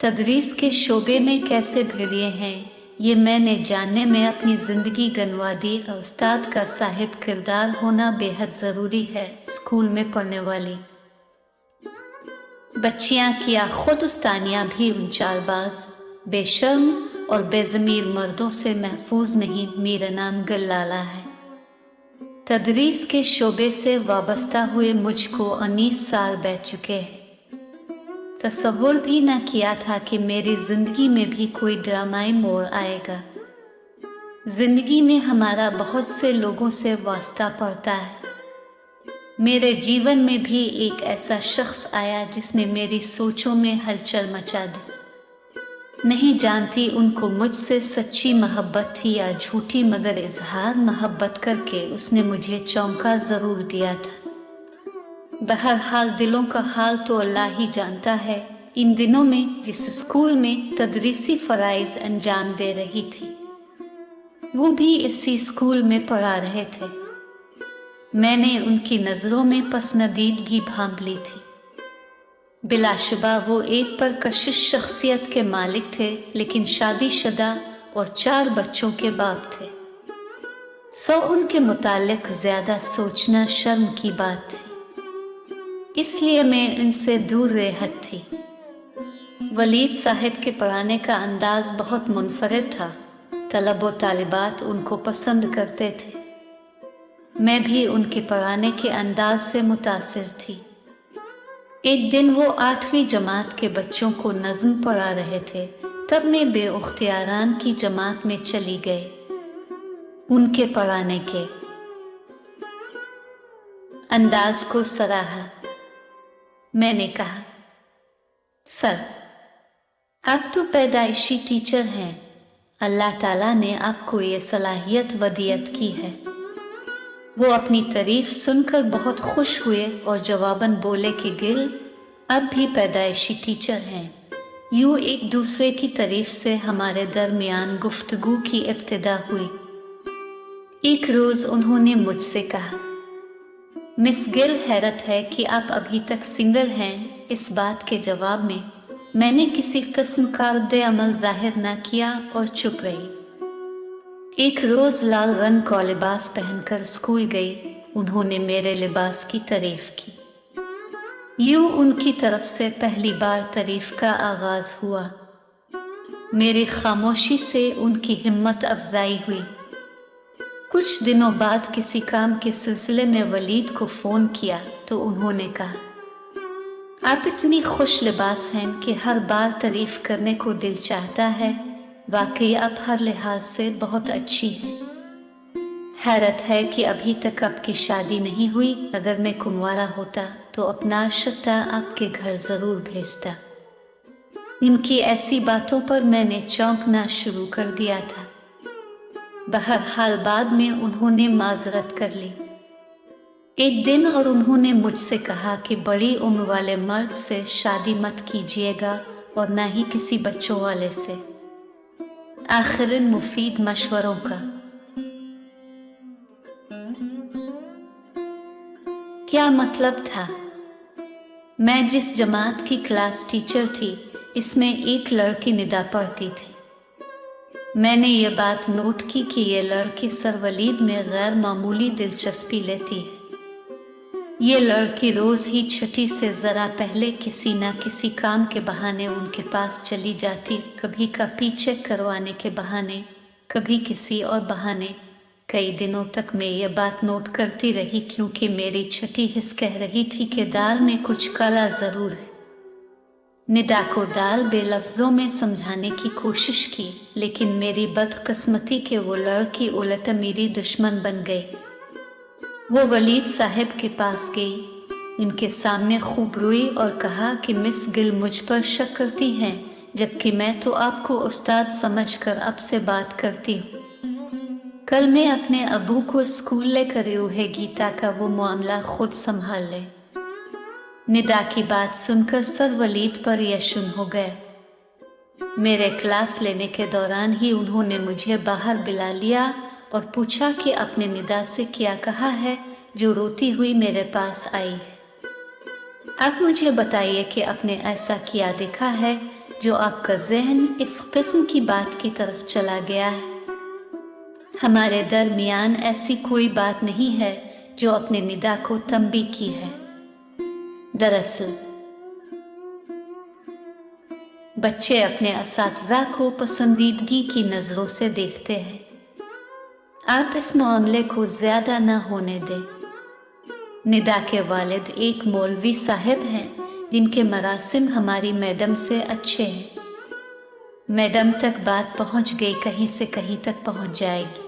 तदरीस के शोबे में कैसे भिड़े हैं, ये मैंने जानने में अपनी ज़िंदगी गंवा दी। उस्ताद का साहिब किरदार होना बेहद ज़रूरी है। स्कूल में पढ़ने वाली बच्चियाँ किया खुद उस्तानियाँ भी उन चालबाज, बेशर्म और बेज़मीर मर्दों से महफूज नहीं। मेरा नाम गल्लाला है। तदरीस के शोबे से वाबस्ता हुए मुझको 19 साल बैठ चुके हैं। तसव्वुर भी न किया था कि मेरी जिंदगी में भी कोई ड्रामाई मोड़ आएगा। जिंदगी में हमारा बहुत से लोगों से वास्ता पड़ता है। मेरे जीवन में भी एक ऐसा शख्स आया जिसने मेरी सोचों में हलचल मचा दी। नहीं जानती उनको मुझसे सच्ची मोहब्बत थी या झूठी, मगर इजहार मोहब्बत करके उसने मुझे चौंका ज़रूर दिया था। बहरहाल दिलों का हाल तो अल्लाह ही जानता है। इन दिनों में जिस स्कूल में तदरीसी फ़राइज़ अंजाम दे रही थी, वो भी इसी स्कूल में पढ़ा रहे थे। मैंने उनकी नज़रों में पसंदीदगी भांप ली थी। बिलाशुबा वो एक परकशिश शख्सियत के मालिक थे, लेकिन शादीशुदा और 4 बच्चों के बाप थे। सो उनके मुतालिक ज़्यादा सोचना शर्म की बात थी, इसलिए मैं इनसे दूर रहत थी। वलीद साहब के पढ़ाने का अंदाज बहुत मुनफरिद था। तलब व तालिबात उनको पसंद करते थे। मैं भी उनके पढ़ाने के अंदाज से मुतासिर थी। एक दिन वो 8वीं जमात के बच्चों को नज़्म पढ़ा रहे थे, तब मैं बेउख्तियारान की जमात में चली गई। उनके पढ़ाने के अंदाज को सराहा। मैंने कहा, सर, आप तो पैदाइशी टीचर हैं। अल्लाह ताला ने आपको ये सलाहियत वदियत की है। वो अपनी तारीफ सुनकर बहुत खुश हुए और जवाबन बोले कि गिल अब भी पैदाइशी टीचर हैं। यूँ एक दूसरे की तारीफ से हमारे दरमियान गुफ्तगू की इब्तिदा हुई। एक रोज़ उन्होंने मुझसे कहा, मिस गिल, हैरत है कि आप अभी तक सिंगल हैं। इस बात के जवाब में मैंने किसी किस्म का रद्द अमल जाहिर न किया और चुप रही। एक रोज़ लाल रंग का लिबास पहनकर स्कूल गई। उन्होंने मेरे लिबास की तारीफ की। यूँ उनकी तरफ से पहली बार तारीफ का आगाज़ हुआ। मेरी खामोशी से उनकी हिम्मत अफजाई हुई। कुछ दिनों बाद किसी काम के सिलसिले में वलीद को फ़ोन किया तो उन्होंने कहा, आप इतनी खुश लिबास हैं कि हर बार तारीफ़ करने को दिल चाहता है। वाकई आप हर लिहाज से बहुत अच्छी हैं। हैरत है कि अभी तक आपकी शादी नहीं हुई। अगर मैं कुंवारा होता तो अपना रिश्ता आपके घर ज़रूर भेजता। इनकी ऐसी बातों पर मैंने चौंकना शुरू कर दिया था। बहरहाल बाद में उन्होंने माजरत कर ली एक दिन, और उन्होंने मुझसे कहा कि बड़ी उम्र वाले मर्द से शादी मत कीजिएगा और ना ही किसी बच्चों वाले से। आखिर मुफीद मशवरों का क्या मतलब था? मैं जिस जमात की क्लास टीचर थी, इसमें एक लड़की निदा पढ़ती थी। मैंने ये बात नोट की कि ये लड़की सर वलीद में गैर मामूली दिलचस्पी लेती है। ये लड़की रोज़ ही छठी से ज़रा पहले किसी न किसी काम के बहाने उनके पास चली जाती। कभी कॉपी चेक करवाने के बहाने, कभी किसी और बहाने। कई दिनों तक मैं ये बात नोट करती रही, क्योंकि मेरी छठी हिस्स कह रही थी कि दाल में कुछ काला ज़रूर है। निदा को दाल बेलफ्ज़ों में समझाने की कोशिश की, लेकिन मेरी बदकिस्मती के वो लड़की उलट मेरी दुश्मन बन गई। वो वलीद साहब के पास गई, इनके सामने खूब रोई और कहा कि मिस गिल मुझ पर शक करती हैं, जबकि मैं तो आपको उस्ताद समझकर आपसे बात करती हूँ। कल मैं अपने अबू को स्कूल लेकर रहेगी ताकि वो मामला खुद संभाल ले। निदा की बात सुनकर सर वलीद पर यशुन हो गए। मेरे क्लास लेने के दौरान ही उन्होंने मुझे बाहर बुला लिया और पूछा कि अपने निदा से क्या कहा है जो रोती हुई मेरे पास आई है। आप मुझे बताइए कि आपने ऐसा क्या देखा है जो आपका जहन इस किस्म की बात की तरफ चला गया है। हमारे दरमियान ऐसी कोई बात नहीं है जो अपने निदा को तंबीह की है। दरअसल बच्चे अपने असातिज़ा को पसंदीदगी की नज़रों से देखते हैं। आप इस मामले को ज़्यादा न होने दें। निदा के वालिद एक मौलवी साहब हैं जिनके मरासिम हमारी मैडम से अच्छे हैं। मैडम तक बात पहुंच गई, कहीं से कहीं तक पहुंच जाएगी।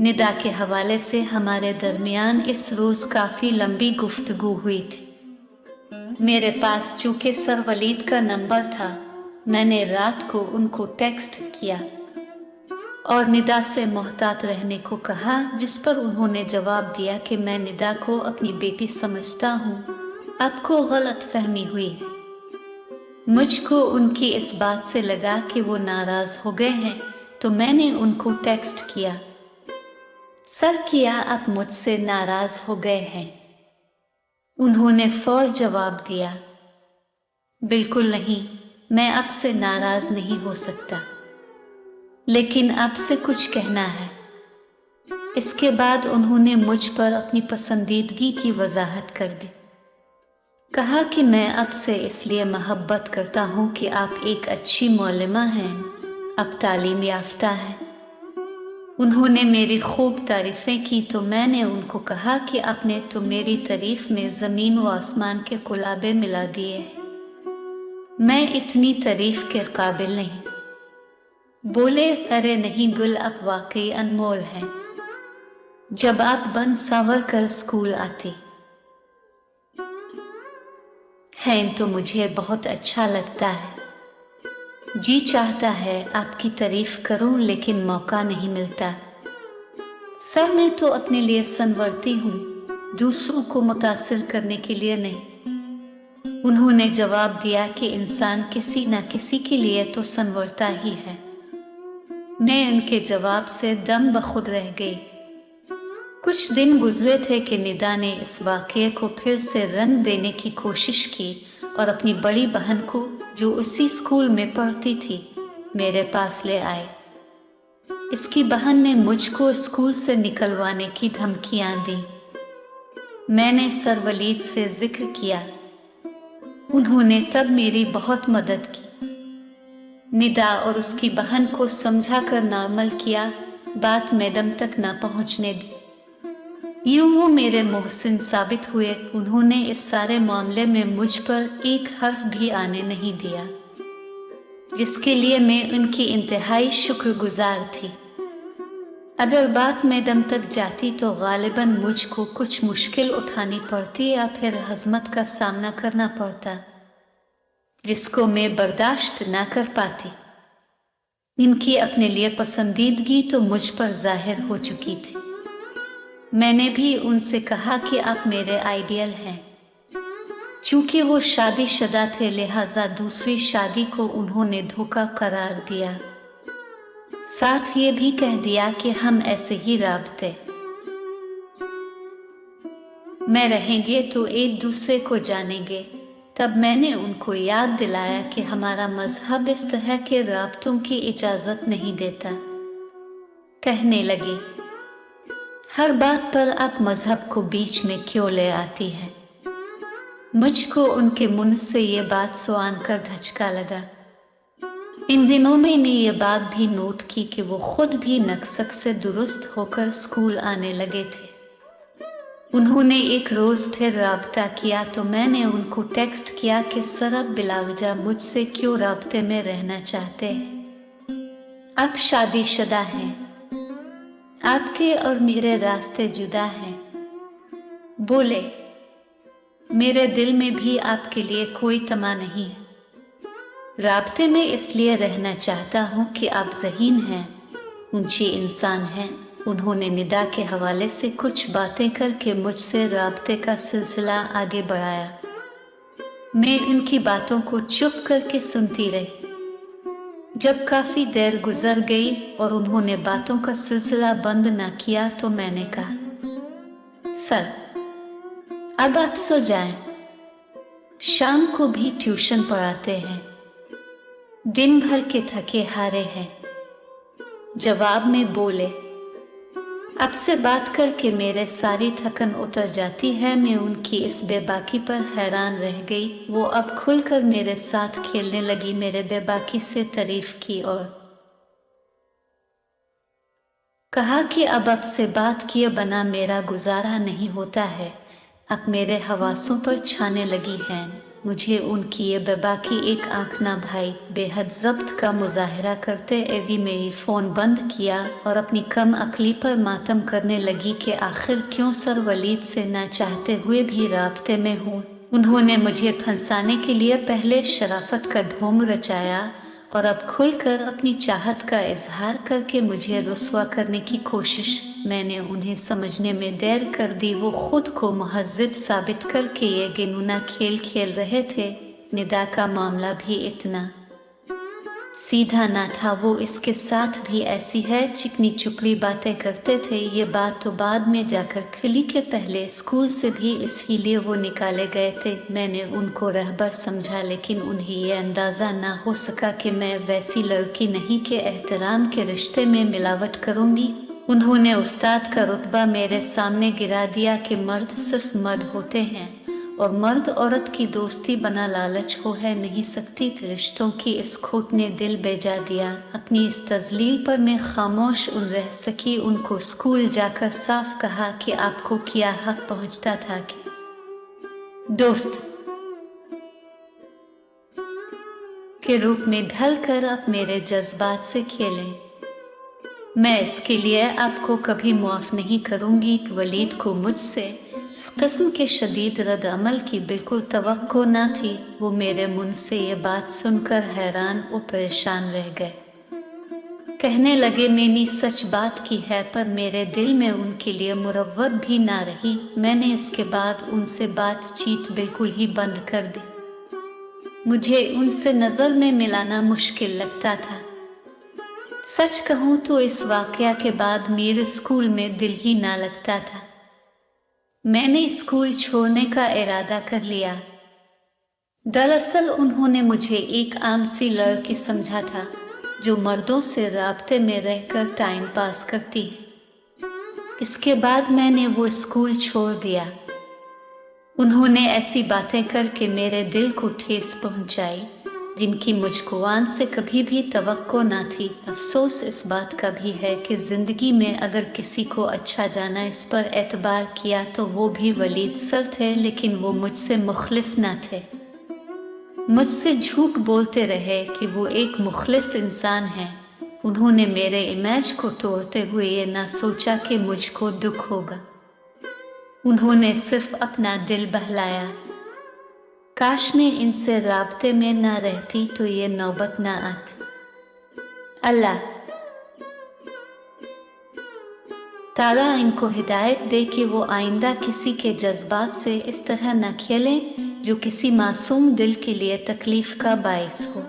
निदा के हवाले से हमारे दरमियान इस रोज़ काफ़ी लंबी गुफ्तगू हुई थी। मेरे पास चूँकि सर वलीद का नंबर था, मैंने रात को उनको टेक्स्ट किया और निदा से मोहतात रहने को कहा, जिस पर उन्होंने जवाब दिया कि मैं निदा को अपनी बेटी समझता हूँ, आपको गलत फहमी हुई है। मुझको उनकी इस बात से लगा कि वो नाराज़ हो गए हैं, तो मैंने उनको टेक्स्ट किया, सर क्या आप मुझसे नाराज़ हो गए हैं? उन्होंने फौर जवाब दिया, बिल्कुल नहीं, मैं आपसे नाराज़ नहीं हो सकता, लेकिन आपसे कुछ कहना है। इसके बाद उन्होंने मुझ पर अपनी पसंदीदगी की वजाहत कर दी। कहा कि मैं आपसे इसलिए मोहब्बत करता हूँ कि आप एक अच्छी मौलिमा हैं, आप तालीम याफ्ता हैं। उन्होंने मेरी खूब तारीफ़ें की, तो मैंने उनको कहा कि आपने तो मेरी तारीफ़ में ज़मीन व आसमान के कुलाबे मिला दिए, मैं इतनी तारीफ़ के काबिल नहीं। बोले, अरे नहीं गुल, आप वाकई अनमोल हैं। जब आप बन संवर कर स्कूल आती हैं तो मुझे बहुत अच्छा लगता है। जी चाहता है आपकी तारीफ करूं, लेकिन मौका नहीं मिलता। सर मैं तो अपने लिए संवरती हूँ, दूसरों को मुतासिर करने के लिए नहीं। उन्होंने जवाब दिया कि इंसान किसी न किसी के लिए तो संवरता ही है। मैं उनके जवाब से दम बखुद रह गई। कुछ दिन गुजरे थे कि निदा ने इस वाक़ये को फिर से रंग देने की कोशिश की और अपनी बड़ी बहन को, जो उसी स्कूल में पढ़ती थी, मेरे पास ले आए। इसकी बहन ने मुझको स्कूल से निकलवाने की धमकियां दी। मैंने सर वलीद से जिक्र किया, उन्होंने तब मेरी बहुत मदद की। निदा और उसकी बहन को समझा कर नॉर्मल किया, बात मैडम तक ना पहुंचने दी। यूं वो मेरे मोहसिन साबित हुए। उन्होंने इस सारे मामले में मुझ पर एक हर्फ भी आने नहीं दिया, जिसके लिए मैं उनकी इंतहाई शुक्रगुजार थी। अगर बात मैडम तक जाती तो गालिबन मुझको कुछ मुश्किल उठानी पड़ती या फिर हज़मत का सामना करना पड़ता, जिसको मैं बर्दाश्त ना कर पाती। इनकी अपने लिए पसंदीदगी तो मुझ पर जाहिर हो चुकी थी। मैंने भी उनसे कहा कि आप मेरे आइडियल हैं। चूंकि वो शादीशुदा थे, लिहाजा दूसरी शादी को उन्होंने धोखा करार दिया। साथ ये भी कह दिया कि हम ऐसे ही राबते में रहेंगे तो एक दूसरे को जानेंगे। तब मैंने उनको याद दिलाया कि हमारा मजहब इस तरह के राबतों की इजाज़त नहीं देता। कहने लगी, हर बात पर आप मजहब को बीच में क्यों ले आती हैं? मुझको उनके मुंह से ये बात सुन कर धचका लगा। इन दिनों मैंने ये बात भी नोट की कि वो खुद भी नक्सक से दुरुस्त होकर स्कूल आने लगे थे। उन्होंने एक रोज़ फिर राब्ता किया तो मैंने उनको टेक्स्ट किया कि सर अब बिलावजा मुझसे क्यों राब्ते में रहना चाहते हैं? आप शादीशुदा हैं, आपके और मेरे रास्ते जुदा हैं। बोले, मेरे दिल में भी आपके लिए कोई तमा नहीं है। राब्ते में इसलिए रहना चाहता हूँ कि आप ज़हीन हैं, ऊंची इंसान हैं। उन्होंने निदा के हवाले से कुछ बातें करके मुझसे राब्ते का सिलसिला आगे बढ़ाया। मैं इनकी बातों को चुप करके सुनती रही। जब काफ़ी देर गुजर गई और उन्होंने बातों का सिलसिला बंद न किया तो मैंने कहा, सर अब आप सो जाएं, शाम को भी ट्यूशन पढ़ाते हैं। दिन भर के थके हारे हैं। जवाब में बोले, अब से बात करके मेरे सारी थकन उतर जाती है। मैं उनकी इस बेबाकी पर हैरान रह गई। वो अब खुलकर मेरे साथ खेलने लगी, मेरे बेबाकी से तारीफ की और कहा कि अब से बात किए बिना मेरा गुजारा नहीं होता है। अब मेरे हवासों पर छाने लगी हैं। मुझे उनकी ये बेबाकी एक आंख ना भाई। बेहद ज़ब्त का मुजाहरा करते एवी मेरी फ़ोन बंद किया और अपनी कम अक्ली पर मातम करने लगी कि आखिर क्यों सर वलीद से ना चाहते हुए भी राब्ते में हूँ। उन्होंने मुझे फंसाने के लिए पहले शराफत का ढोंग रचाया और अब खुलकर अपनी चाहत का इजहार करके मुझे रुस्वा करने की कोशिश। मैंने उन्हें समझने में देर कर दी। वो खुद को मुहज़्ज़ब साबित करके ये गिनूना खेल खेल रहे थे। निदा का मामला भी इतना सीधा ना था। वो इसके साथ भी ऐसी है चिकनी चुपड़ी बातें करते थे। ये बात तो बाद में जाकर खिली के पहले स्कूल से भी इसीलिए वो निकाले गए थे। मैंने उनको रहबर समझा, लेकिन उन्हें ये अंदाज़ा ना हो सका कि मैं वैसी लड़की नहीं कि एहतराम के रिश्ते में मिलावट करूँगी। उन्होंने उस्ताद का रुतबा मेरे सामने गिरा दिया कि मर्द सिर्फ मर्द होते हैं और मर्द औरत की दोस्ती बना लालच हो है नहीं सकती। रिश्तों की इस खोट ने दिल बेजा दिया। अपनी इस तजलील पर मैं खामोश रह सकी। उनको स्कूल जाकर साफ कहा कि आपको क्या हक पहुंचता था कि दोस्त के रूप में ढलकर आप मेरे जज्बात से खेलें। मैं इसके लिए आपको कभी माफ़ नहीं करूंगी। वलीद को मुझसे इस किस्म के शदीद रद्द अमल की बिल्कुल तवक्को न थी। वो मेरे मुंह से ये बात सुनकर हैरान और परेशान रह गए। कहने लगे, मैंने सच बात की है, पर मेरे दिल में उनके लिए मुरव्वत भी ना रही। मैंने इसके बाद उनसे बातचीत बिल्कुल ही बंद कर दी। मुझे उनसे नज़र में मिलाना मुश्किल लगता था। सच कहूँ तो इस वाक़या के बाद मेरे स्कूल में दिल ही ना लगता था। मैंने स्कूल छोड़ने का इरादा कर लिया। दरअसल उन्होंने मुझे एक आम सी लड़की समझा था जो मर्दों से राब्ते में रहकर टाइम पास करती है। इसके बाद मैंने वो स्कूल छोड़ दिया। उन्होंने ऐसी बातें करके मेरे दिल को ठेस पहुंचाई जिनकी मुझको आन से कभी भी तवक्को ना थी। अफसोस इस बात का भी है कि ज़िंदगी में अगर किसी को अच्छा जाना इस पर एतबार किया तो वो भी वलीद सर थे, लेकिन वो मुझसे मुखलिस ना थे। मुझसे झूठ बोलते रहे कि वो एक मुखलिस इंसान है। उन्होंने मेरे इमेज को तोड़ते हुए ये ना सोचा कि मुझको दुख होगा। उन्होंने सिर्फ अपना दिल बहलाया। काश मैं इनसे राब्ते में ना रहती तो ये नौबत ना आती। अल्लाह ताला इनको हिदायत दे कि वो आइंदा किसी के जज्बात से इस तरह न खेलें जो किसी मासूम दिल के लिए तकलीफ का बाइस हो।